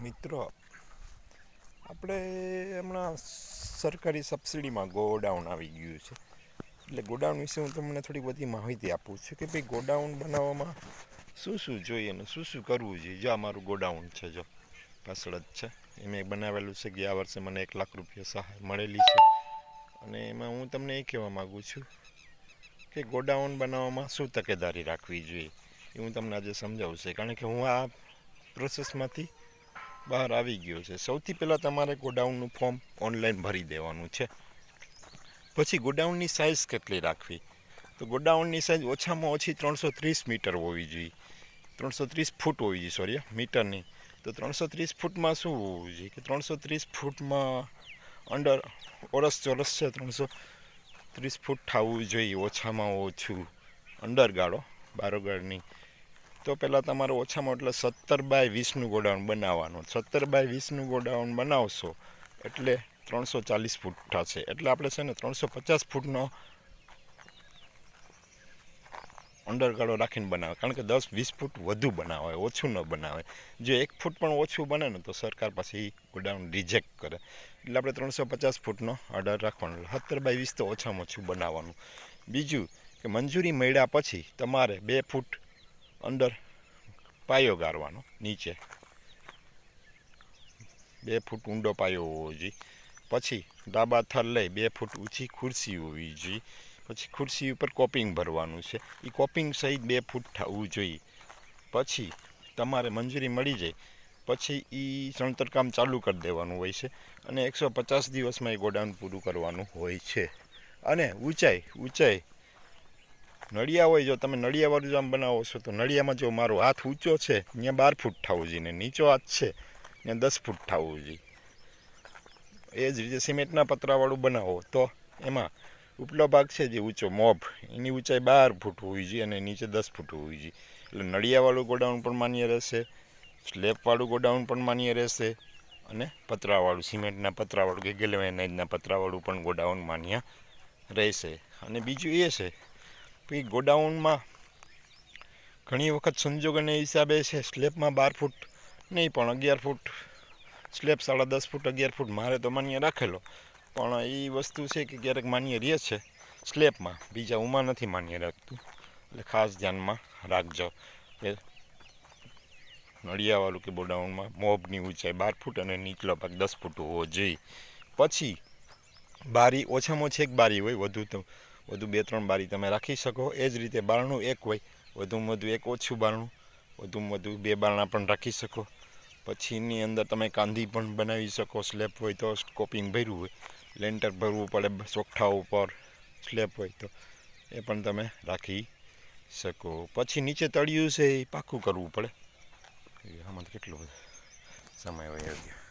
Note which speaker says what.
Speaker 1: મિત્રો, આપણે હમણાં સરકારી સબસિડીમાં ગોડાઉન આવી ગયું છે. એટલે ગોડાઉન વિશે હું તમને થોડી બધી માહિતી આપું છું કે ભાઈ ગોડાઉન બનાવવામાં શું શું જોઈએ ને શું શું કરવું જોઈએ. જો અમારું ગોડાઉન છે, જો પાછળ જ છે, એ મેં બનાવેલું છે. ગયા વર્ષે મને 1 લાખ રૂપિયા સહાય મળેલી છે. અને એમાં હું તમને એ કહેવા માગું છું કે ગોડાઉન બનાવવામાં શું તકેદારી રાખવી જોઈએ એ હું તમને આજે સમજાવું છું. કારણ કે હું આ પ્રોસેસમાંથી બહાર આવી ગયો છે. સૌથી પહેલાં તમારે ગોડાઉનનું ફોર્મ ઓનલાઈન ભરી દેવાનું છે. પછી ગોડાઉનની સાઇઝ કેટલી રાખવી, તો ગોડાઉનની સાઇઝ ઓછામાં ઓછી 330 મીટર હોવી જોઈએ. 330 ફૂટ હોવી જોઈએ, સોરી મીટરની. તો 330 ફૂટમાં શું હોવું જોઈએ કે 330 ફૂટમાં અંડર ચોરસ છે, 330 ફૂટ થવું જોઈએ ઓછામાં ઓછું. અંડર ગાળો, બારોગાળની. તો પહેલાં તમારે ઓછામાં એટલે 17x20નું ગોડાઉન બનાવવાનું. 17x20નું ગોડાઉન બનાવશો એટલે 340 ફૂટ થશે. એટલે આપણે છે ને 350 ફૂટનો અંડરગાળો રાખીને બનાવે. કારણ કે 10-20 ફૂટ વધુ બનાવે, ઓછું ન બનાવે. જો 1 ફૂટ પણ ઓછું બને ને તો સરકાર પછી ગોડાઉન રિજેક્ટ કરે. એટલે આપણે 350 ફૂટનો ઓર્ડર રાખવાનો. 17x20 તો ઓછામાં ઓછું બનાવવાનું. બીજું કે મંજૂરી મળ્યા પછી તમારે 2 ફૂટ અંદર પાયો ગાળવાનો. નીચે 2 ફૂટ ઊંડો પાયો હોવો જોઈએ. પછી ડાબા થર લઈ 2 ફૂટ ઊંચી ખુરશી હોવી જોઈએ. પછી ખુરશી ઉપર કોપિંગ ભરવાનું છે. એ કોપિંગ સહિત 2 ફૂટ થવું જોઈએ. પછી તમારે મંજૂરી મળી જાય પછી એ ચણતર કામ ચાલુ કરી દેવાનું હોય છે. અને 150 દિવસમાં એ ગોડાઉન પૂરું કરવાનું હોય છે. અને ઊંચાઈ નળિયા હોય, જો તમે નળિયાવાળું આમ બનાવો છો તો નળિયામાં જો મારો હાથ ઊંચો છે ત્યાં 12 ફૂટ થવું જોઈએ, ને નીચો હાથ છે ત્યાં 10 ફૂટ થવું જોઈએ. એ જ રીતે સિમેન્ટના પતરાવાળું બનાવો તો એમાં ઉપલો ભાગ છે જે ઊંચો મોભ, એની ઊંચાઈ 12 ફૂટ હોવી જોઈએ અને નીચે 10 ફૂટ હોવી જોઈએ. એટલે નળિયાવાળું ગોડાઉન પણ માન્ય રહેશે, સ્લેબવાળું ગોડાઉન પણ માન્ય રહેશે, અને પતરાવાળું સિમેન્ટના પતરાવાળું કે ગેલ્વેનાઇઝના પતરાવાળું પણ ગોડાઉન માન્ય રહેશે. અને બીજું એ છે કે ગોડાઉનમાં ઘણી વખત સંજોગોના હિસાબે છે સ્લેબમાં 12 ફૂટ નહીં પણ 11 ફૂટ, સ્લેબ 10.5 ફૂટ 11 ફૂટ મારે તો માન્ય રાખેલો. પણ એ વસ્તુ છે કે ક્યારેક માન્ય રહે છે સ્લેબમાં, બીજા ઉમાં નથી માન્ય રાખતું. એટલે ખાસ ધ્યાનમાં રાખજો કે નળિયાવાળું કે ગોડાઉનમાં મોભની ઊંચાઈ 12 ફૂટ અને નીચલો ભાગ 10 ફૂટ હોવો જોઈએ. પછી બારી ઓછામાં ઓછી 1 બારી હોય, વધુ તો વધુ 2-3 બારી તમે રાખી શકો. એ જ રીતે બારણું 1 હોય, વધુમાં વધુ 1 ઓછું બારણું, વધુમાં વધુ 2 બારણા પણ રાખી શકો. પછી એની અંદર તમે કાંધી પણ બનાવી શકો. સ્લેબ હોય તો કોપિંગ ભર્યું હોય, લેન્ટર ભરવું પડે ચોકઠા ઉપર, સ્લેબ હોય તો એ પણ તમે રાખી શકો. પછી નીચે તળિયું છે એ પાકું કરવું પડે. આમાં કેટલો બધો સમય હોય.